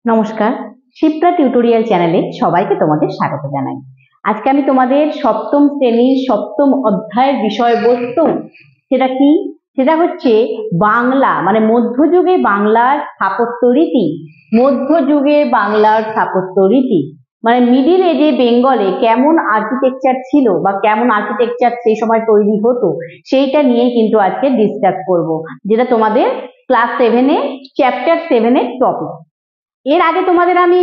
নমস্কার, শিপ্রা টিউটোরিয়াল চ্যানেলে সবাইকে তোমাদের স্বাগত জানাই। আজকে আমি তোমাদের সপ্তম শ্রেণীর সপ্তম অধ্যায়ের বিষয়বস্তু সেটা কি, সেটা হচ্ছে বাংলা মানে মধ্যযুগে বাংলার স্থাপত্য রীতি। মধ্যযুগে বাংলার স্থাপত্য রীতি মানে মিডিল এজে বেঙ্গলে কেমন আর্কিটেকচার ছিল বা কেমন আর্কিটেকচার সেই সময় তৈরি হতো সেইটা নিয়ে কিন্তু আজকে ডিসকাস করব, যেটা তোমাদের ক্লাস 7-এ চ্যাপ্টার 7-এর টপিক। এর আগে তোমাদের আমি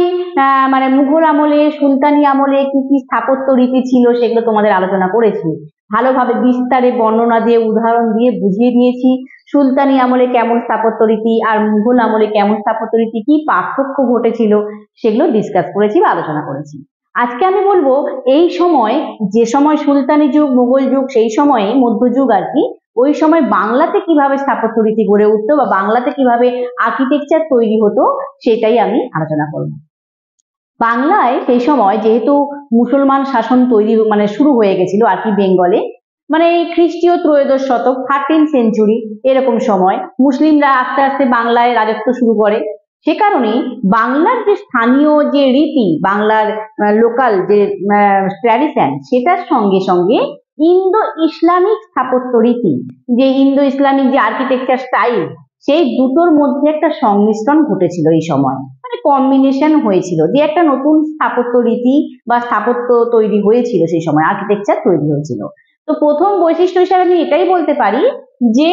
মানে মুঘল আমলে সুলতানি আমলে কি কি স্থাপত্য রীতি ছিল সেগুলো তোমাদের আলোচনা করেছি, ভালোভাবে বিস্তারে বর্ণনা দিয়ে উদাহরণ দিয়ে বুঝিয়ে দিয়েছি। সুলতানি আমলে কেমন স্থাপত্য রীতি আর মুঘল আমলে কেমন স্থাপত্য রীতি, কি পার্থক্য ঘটেছিল সেগুলো ডিসকাস করেছি বা আলোচনা করেছি। আজকে আমি বলবো এই সময়, যে সময় সুলতানি যুগ মুঘল যুগ সেই সময়ে মধ্যযুগ আর কি, ওই সময় বাংলাতে কিভাবে স্থাপত্য রীতি গড়ে উঠতো বা বাংলাতে কিভাবে আর্কিটেকচার তৈরি হতো সেটাই আমি আলোচনা করব। বাংলায় সেই সময় যেহেতু মুসলমান শাসন তৈরি মানে শুরু হয়ে গেছিল আর কি বেঙ্গলে, মানে এই খ্রিস্টীয় ত্রয়োদশ শতক 13th সেঞ্চুরি এরকম সময় মুসলিমরা আস্তে আস্তে বাংলায় রাজত্ব শুরু করে। সে কারণে বাংলার যে স্থানীয় যে রীতি, বাংলার লোকাল যে ট্র্যাডিশন, সেটার সঙ্গে সঙ্গে ইন্দো ইসলামিক স্থাপত্য রীতি, যে ইন্দো ইসলামিক যে আর্কিটেকচার স্টাইল, সেই দুটোর মধ্যে একটা সংমিশ্রণ ঘটেছিল এই সময়, মানে কম্বিনেশন হয়েছিল, যে একটা নতুন স্থাপত্য রীতি বা স্থাপত্য তৈরি হয়েছিল সেই সময়, আর্কিটেকচার তৈরি হয়েছিল। তো প্রথম বৈশিষ্ট্য হিসাবে আমি এটাই বলতে পারি যে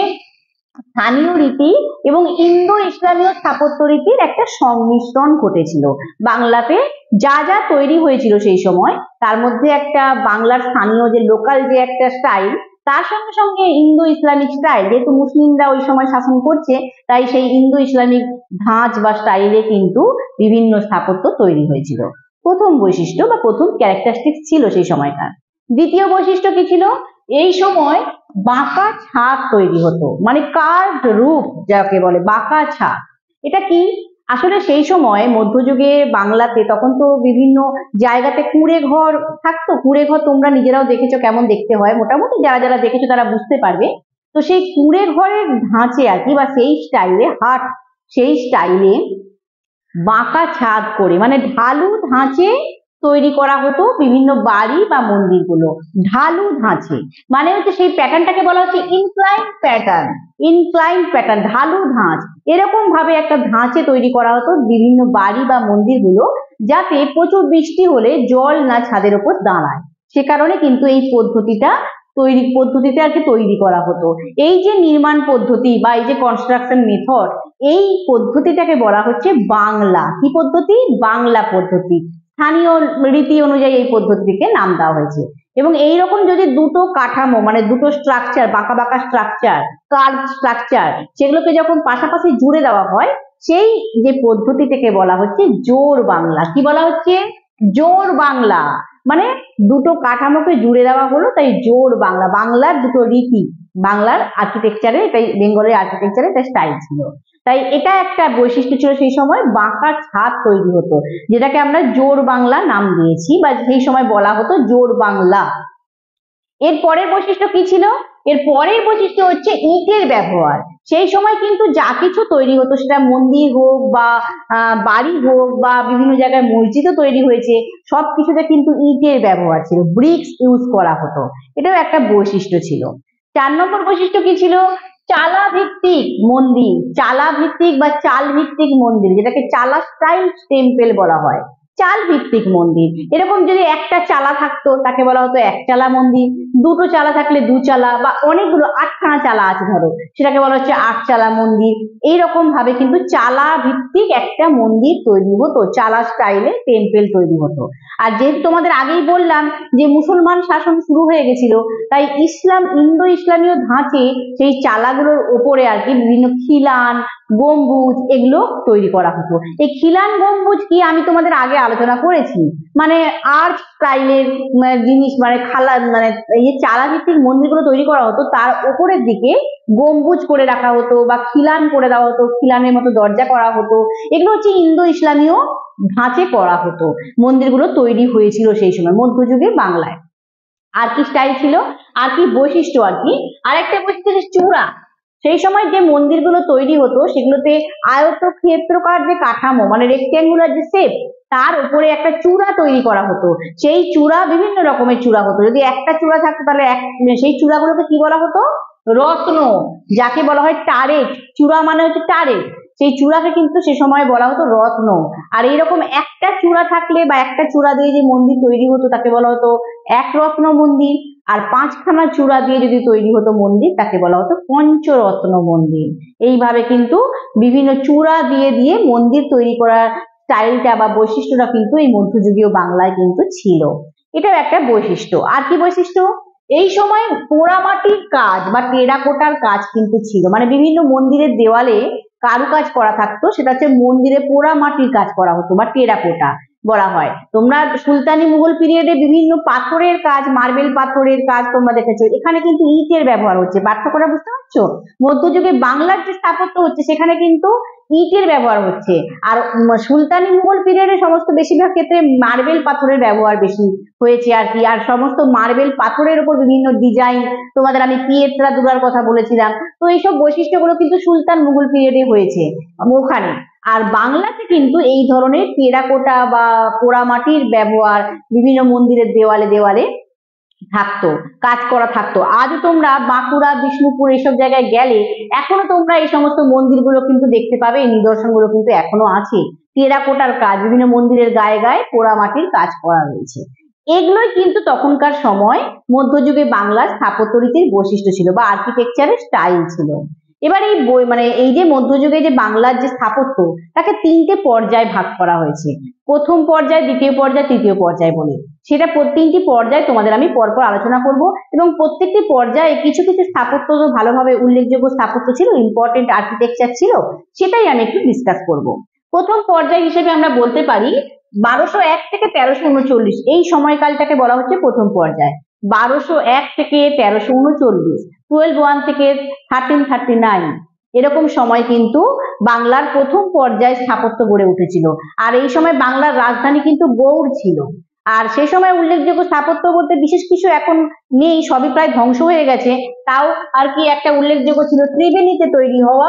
স্থানীয় রীতি এবং ইন্দো ইসলামীয় স্থাপত্য রীতির একটা সংমিশ্রণ ঘটেছিল বাংলাতে। যা যা তৈরি হয়েছিল সেই সময় তার মধ্যে একটা বাংলার স্থানীয় যে লোকাল যে একটা স্টাইল, তার সঙ্গে সঙ্গে ইন্দো ইসলামিক স্টাইল, যেহেতু মুসলিমরা ওই সময় শাসন করছে তাই সেই ইন্দো ইসলামিক ধাঁচ বা স্টাইলে কিন্তু বিভিন্ন স্থাপত্য তৈরি হয়েছিল। প্রথম বৈশিষ্ট্য বা প্রথম ক্যারেক্টারিস্টিক্স ছিল সেই সময়কার। দ্বিতীয় বৈশিষ্ট্য কি ছিল, এই সময় বাঁকা ছাদ তৈরি হতো, মানে কার্ভড রূপ যাকে বলে বাঁকা ছাদ। এটা কি, আসলে সেই সময় মধ্যযুগে বাংলাতে তখন তো বিভিন্ন জায়গাতে কুঁড়ে ঘর থাকতো। কুঁড়ে ঘর তোমরা নিজেরাও দেখেছো কেমন দেখতে হয়, মোটামুটি যারা যারা দেখেছো তারা বুঝতে পারবে। তো সেই কুঁড়ে ঘরের ধাঁচে আর কি, বা সেই স্টাইলে হাট, সেই স্টাইলে বাঁকা ছাদ করে মানে ঢালু ধাঁচে তৈরি করা হতো বিভিন্ন বাড়ি বা মন্দিরগুলো। ঢালু ধাঁচে মানে হচ্ছে সেই প্যাটার্নটাকে বলা হচ্ছে ইনক্লাইন প্যাটার্ন। ইনক্লাইন প্যাটার্ন, ঢালু ধাঁচ, এরকম ভাবে একটা ধাঁচে তৈরি করা হতো বিভিন্ন বাড়ি বা মন্দিরগুলো, যাতে প্রচুর বৃষ্টি হলে জল না ছাদের উপর দাঁড়ায়। সে কারণে কিন্তু এই পদ্ধতিতে আর কি তৈরি করা হতো। এই যে নির্মাণ পদ্ধতি বা এই যে কনস্ট্রাকশন মেথড, এই পদ্ধতিটাকে বলা হচ্ছে বাংলা। কি পদ্ধতি? বাংলা পদ্ধতি। স্থানীয় রীতি অনুযায়ী এই পদ্ধতিকে নাম দেওয়া হয়েছে। এবং এইরকম যদি দুটো কাঠামো মানে দুটো স্ট্রাকচার, বাঁকা বাঁকা স্ট্রাকচার, কার্ভ স্ট্রাকচার, সেগুলোকে যখন পাশাপাশি জুড়ে দেওয়া হয়, সেই যে পদ্ধতিটাকে বলা হচ্ছে জোড় বাংলা। কি বলা হচ্ছে? জোড় বাংলা। মানে দুটো কাঠামোকে জুড়ে দেওয়া হলো, তাই জোড় বাংলা। বাংলার দুটো রীতি, বাংলার আর্কিটেকচারে, এটাই বেঙ্গলের আর্কিটেকচারে এটা স্টাইল ছিল। তাই এটা একটা বৈশিষ্ট্য ছিল সেই সময়, বাঁকা ছাদ তৈরি হতো, যেটাকে আমরা জোড় বাংলা নাম দিয়েছি বা সেই সময় বলা হতো জোড় বাংলা। এর পরের বৈশিষ্ট্য কি ছিল? এর পরের বৈশিষ্ট্য হচ্ছে ইটের ব্যবহার। সেই সময় কিন্তু যা কিছু তৈরি হতো, সেটা মন্দির হোক বা বাড়ি হোক বা বিভিন্ন জায়গায় মসজিদও তৈরি হয়েছে, সবকিছুতে কিন্তু ইটের ব্যবহার ছিল, ব্রিক্স ইউজ করা হতো। এটাও একটা বৈশিষ্ট্য ছিল। 4 নম্বর বৈশিষ্ট্য কি ছিল? চালা ভিত্তিক মন্দির। চালা ভিত্তিক বা চাল ভিত্তিক মন্দির, যেটাকে চালা স্টাইল টেম্পল বলা হয়। চাল ভিত্তিক মন্দির, এরকম যদি একটা চালা থাকতো তাকে বলা হতো এক চালা মন্দির, দুটো চালা থাকলে দু চালা, বা অনেকগুলো 8খানা চালা আছে ধরো, সেটাকে বলা হচ্ছে 8 চালা মন্দির। এইরকম ভাবে কিন্তু চালা ভিত্তিক একটা মন্দির তৈরি হতো, চালা স্টাইলে টেম্পল তৈরি হতো। আর যেহেতু তোমাদের আগেই বললাম যে মুসলমান শাসন শুরু হয়ে গেছিল, তাই ইন্দো ইসলামীয় ধাঁচে সেই চালাগুলোর ওপরে আর কি বিভিন্ন খিলান, গম্বুজ এগুলো তৈরি করা হতো। এই খিলান গম্বুজ কি আমি তোমাদের আগে আলোচনা করেছি, মানে আর্চ স্টাইলের জিনিস, মানে মানে এই চালা ভিত্তিক মন্দিরগুলো তৈরি করা হতো, তার উপরের দিকে গম্বুজ করে রাখা হতো বা খিলান করে দেওয়া হতো, খিলানের মতো দরজা করা হতো। এগুলো হচ্ছে ইন্দো ইসলামীয় ধাঁচে করা হতো, মন্দিরগুলো তৈরি হয়েছিল সেই সময় মধ্যযুগে বাংলায়। আর কি স্টাইল ছিল, আর কি বৈশিষ্ট্য আর কি? আরেকটা বৈশিষ্ট্য চূড়া। সেই সময় যে মন্দিরগুলো তৈরি হতো সেগুলোতে আয়তক্ষেত্রাকার যে কাঠামো মানে রেক্ট্যাঙ্গুলার যে শেপ, তার উপরে একটা চূড়া তৈরি করা হতো। সেই চূড়া বিভিন্ন রকমের চূড়া হতো, যদি একটা চূড়া থাকতো তাহলে সেই চূড়াগুলোকে কি বলা হতো? রত্ন, যাকে বলা হয় টারেট। চূড়া মানে হচ্ছে টারেট, সেই চূড়াকে কিন্তু সে সময় বলা হতো রত্ন। আর এইরকম একটা চূড়া থাকলে বা একটা চূড়া দিয়ে যে মন্দির তৈরি হতো তাকে বলা হতো এক রত্ন মন্দির। আর 5খানা চূড়া দিয়ে যদি তৈরি হতো মন্দির তাকে বলা হতো পঞ্চরত্ন মন্দির। এইভাবে কিন্তু বিভিন্ন চূড়া দিয়ে দিয়ে মন্দির তৈরি করার স্টাইলটা বা বৈশিষ্ট্যটা কিন্তু এই মধ্যযুগীয় বাংলায় কিন্তু ছিল। এটাও একটা বৈশিষ্ট্য। আর কি বৈশিষ্ট্য? এই সময় পোড়ামাটির কাজ বা টেরাকোটার কাজ কিন্তু ছিল, মানে বিভিন্ন মন্দিরের দেওয়ালে কারুকাজ করা থাকতো, সেটা হচ্ছে মন্দিরে পোড়ামাটির কাজ করা হতো বা টেরাকোটা বলা হয়। তোমরা সুলতানি মুঘল পিরিয়ডে বিভিন্ন পাথরের কাজ, মার্বেল পাথরের কাজ তোমরা দেখেছো, এখানে কিন্তু ইটের ব্যবহার হচ্ছে। পার্থক্যটা বুঝতে পারছো? মধ্যযুগে বাংলার যে স্থাপত্য হচ্ছে সেখানে কিন্তু ইটের ব্যবহার হচ্ছে, আর সুলতানি মুঘল পিরিয়ডে সমস্ত বেশিরভাগ ক্ষেত্রে মার্বেল পাথরের ব্যবহার বেশি হয়েছে আর কি। আর সমস্ত মার্বেল পাথরের উপর বিভিন্ন ডিজাইন, তোমাদের আমি পিয়েত্রা দুরার কথা বলেছিলাম, তো এইসব বৈশিষ্ট্যগুলো কিন্তু সুলতান মুঘল পিরিয়ডে হয়েছে ওখানে। আর বাংলাতে কিন্তু এই ধরনের টেরাকোটা বা পোড়ামাটির ব্যবহার বিভিন্ন মন্দিরের দেওয়ালে দেওয়ালে থাকতো, কাজ করা থাকতো। আজ তোমরা বাঁকুড়া, বিষ্ণুপুর এইসব জায়গায় গেলে এখনো তোমরা এই সমস্ত মন্দিরগুলো কিন্তু দেখতে পাবে, এই নিদর্শনগুলো কিন্তু এখনো আছে। টেরাকোটার কাজ, বিভিন্ন মন্দিরের গায়ে গায়ে পোড়ামাটির কাজ করা রয়েছে। এগুলোই কিন্তু তখনকার সময় মধ্যযুগে বাংলার স্থাপত্য রীতির বৈশিষ্ট্য ছিল বা আর্কিটেকচারের স্টাইল ছিল। এবার এই মানে এই যে মধ্যযুগে যে বাংলার যে স্থাপত্য, তাকে 3টে পর্যায়ে ভাগ করা হয়েছে। প্রথম পর্যায়, দ্বিতীয় পর্যায়, তৃতীয় পর্যায় বলে। সেটা 3টি পর্যায়ে তোমাদের আমি পরপর আলোচনা করব, এবং প্রত্যেকটি পর্যায়ে কিছু কিছু স্থাপত্য তো ভালোভাবে উল্লেখযোগ্য স্থাপত্য ছিল, ইম্পর্টেন্ট আর্কিটেকচার ছিল, সেটাই আমি একটু ডিসকাস করব। প্রথম পর্যায় হিসেবে আমরা বলতে পারি 1201 থেকে 1339, এই সময়কালটাকে বলা হচ্ছে প্রথম পর্যায়। 1201 থেকে 1339, 1201 থেকে 1339, এরকম সময় কিন্তু বাংলার প্রথম পর্যায়ে স্থাপত্য গড়ে উঠেছিল। আর এই সময় বাংলার রাজধানী কিন্তু গৌড় ছিল। আর সেই সময় উল্লেখযোগ্য স্থাপত্য বলতে বিশেষ কিছু এখন নেই, সবই প্রায় ধ্বংস হয়ে গেছে। তাও আর কি একটা উল্লেখযোগ্য ছিল ত্রিবেণীতে তৈরি হওয়া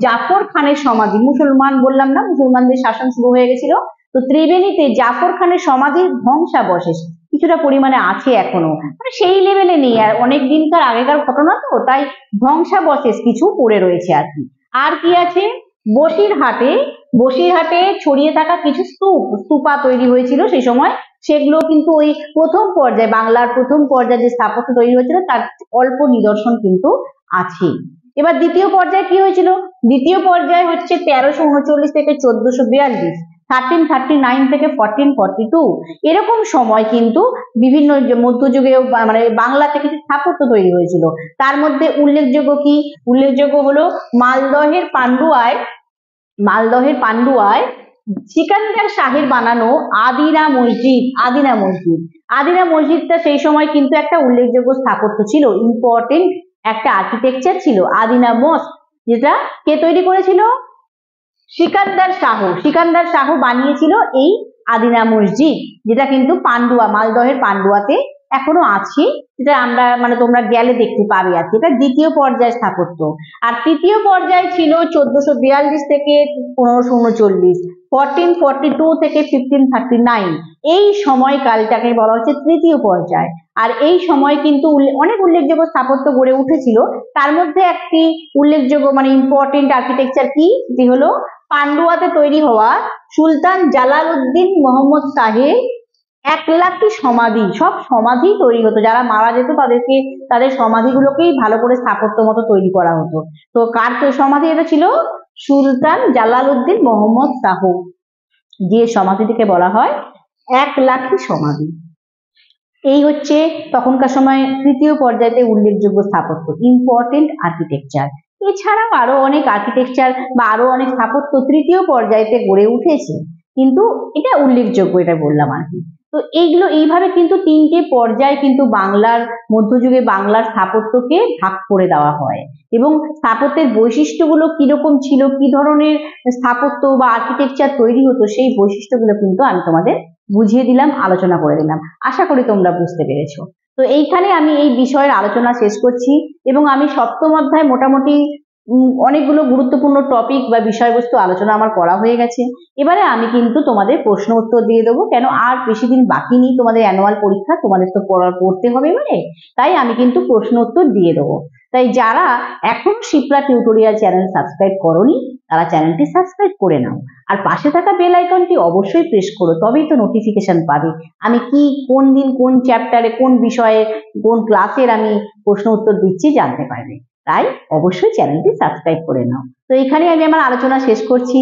জাফর খানের সমাধি। মুসলমান বললাম না, মুসলমানদের শাসন শুরু হয়ে গেছিল, তো ত্রিবেণীতে জাফর খানের সমাধির ধ্বংসাবশেষ কিছুটা পরিমাণে আছে এখনো, মানে সেই লেভেলে নেই, আর অনেক দিনকার আগেকার ঘটনা তো, তাই ধ্বংসাবশেষ কিছু পড়ে রয়েছে আর কি। আর কি আছে? বসিরহাটে ছড়িয়ে থাকা কিছু স্তূপা তৈরি হয়েছিল সেই সময়, সেগুলো কিন্তু ওই প্রথম পর্যায়ে, বাংলার প্রথম পর্যায়ে যে স্থাপত্য তৈরি হয়েছিল তার অল্প নিদর্শন কিন্তু আছে। এবার দ্বিতীয় পর্যায়ে কি হয়েছিল? দ্বিতীয় পর্যায়ে হচ্ছে 1339 থেকে 1442, 1339 থেকে 1442, এরকম সময় কিন্তু বিভিন্ন মধ্যযুগে মানে বাংলাতে কিছু স্থাপত্য তৈরি হয়েছিল। তার মধ্যে উল্লেখযোগ্য হলো মালদহের পান্ডুয়ায় সিকান্দার শাহের বানানো আদিনা মসজিদটা সেই সময় কিন্তু একটা উল্লেখযোগ্য স্থাপত্য ছিল, ইম্পর্টেন্ট একটা আর্কিটেকচার ছিল। আদিনা মস্ক, যেটা কে তৈরি করেছিল? সিকান্দার শাহ বানিয়েছিল এই আদিনা মসজিদ, যেটা কিন্তু মালদহের পান্ডুয়াতে এখনো আছে, যেটা আমরা মানে তোমরা গেলে দেখতে পাবে আর কি। এটা দ্বিতীয় পর্যায়ের স্থাপত্য। আর তৃতীয় পর্যায় ছিল 1442 থেকে 1539, 1442 থেকে 1539, এই সময়কালটাকে বলা হচ্ছে তৃতীয় পর্যায়। আর এই সময় কিন্তু অনেক উল্লেখযোগ্য স্থাপত্য গড়ে উঠেছিল। তার মধ্যে একটি উল্লেখযোগ্য মানে ইম্পর্টেন্ট আর্কিটেকচার কি, যেটি হলো পান্ডুয়াতে তৈরি হওয়া সুলতান জালালউদ্দিন মোহাম্মদ শাহের 1,00,000টি সমাধি। সব সমাধি তৈরি হতো, যারা মারা যেত তাদের সমাধিগুলোকেই ভালো করে স্থাপত্য মতো তৈরি করা হতো। তো কার তো সমাধি এটা ছিল? সুলতান জালালউদ্দিন মোহাম্মদ শাহ, যে সমাধিটিকে বলা হয় 1,00,000টি সমাধি। এই হচ্ছে তখনকার সময় তৃতীয় পর্যায়ে উল্লেখযোগ্য স্থাপত্য, ইম্পর্টেন্ট আর্কিটেকচার। এছাড়াও আরো অনেক আর্কিটেকচার বা আরো অনেক স্থাপত্য তৃতীয় পর্যায়েতে গড়ে উঠেছে, কিন্তু এটা উল্লেখযোগ্য, এটা বললাম আর কি। তো এইভাবে কিন্তু 3টে পর্যায়ে কিন্তু মধ্যযুগে বাংলার স্থাপত্যকে ভাগ করে দেওয়া হয়, এবং স্থাপত্যের বৈশিষ্ট্যগুলো কিরকম ছিল, কি ধরনের স্থাপত্য বা আর্কিটেকচার তৈরি হতো, সেই বৈশিষ্ট্যগুলো কিন্তু আমি তোমাদের বুঝিয়ে দিলাম, আলোচনা করে দিলাম। আশা করি তোমরা বুঝতে পেরেছো। তো এইখানে আমি এই বিষয়ের আলোচনা শেষ করছি, এবং আমি সপ্তম অধ্যায় মোটামুটি অনেকগুলো গুরুত্বপূর্ণ টপিক বা বিষয়বস্তু আলোচনা আমার করা হয়ে গেছে। এবারে আমি কিন্তু তোমাদের প্রশ্ন উত্তর দিয়ে দেবো, কেন আর বেশি দিন বাকি নেই তোমাদের অ্যানুয়াল পরীক্ষা, তোমাদের তো পড়তে হবে এবারে, তাই আমি কিন্তু প্রশ্ন উত্তর দিয়ে দেবো। তাই যারা এখন শিপ্রা টিউটোরিয়াল চ্যানেল সাবস্ক্রাইব করোনি তারা চ্যানেলটি সাবস্ক্রাইব করে নাও, আর পাশে থাকা বেল আইকনটি অবশ্যই প্রেস করো, তবেই তো নোটিফিকেশন পাবে আমি কি কোন দিন কোন চ্যাপ্টারে কোন বিষয়ে কোন ক্লাসের আমি প্রশ্ন উত্তর দিচ্ছি জানতে পারবে। তাই অবশ্যই চ্যানেলটি সাবস্ক্রাইব করে নাও। তো এখানে আমি আমার আলোচনা শেষ করছি।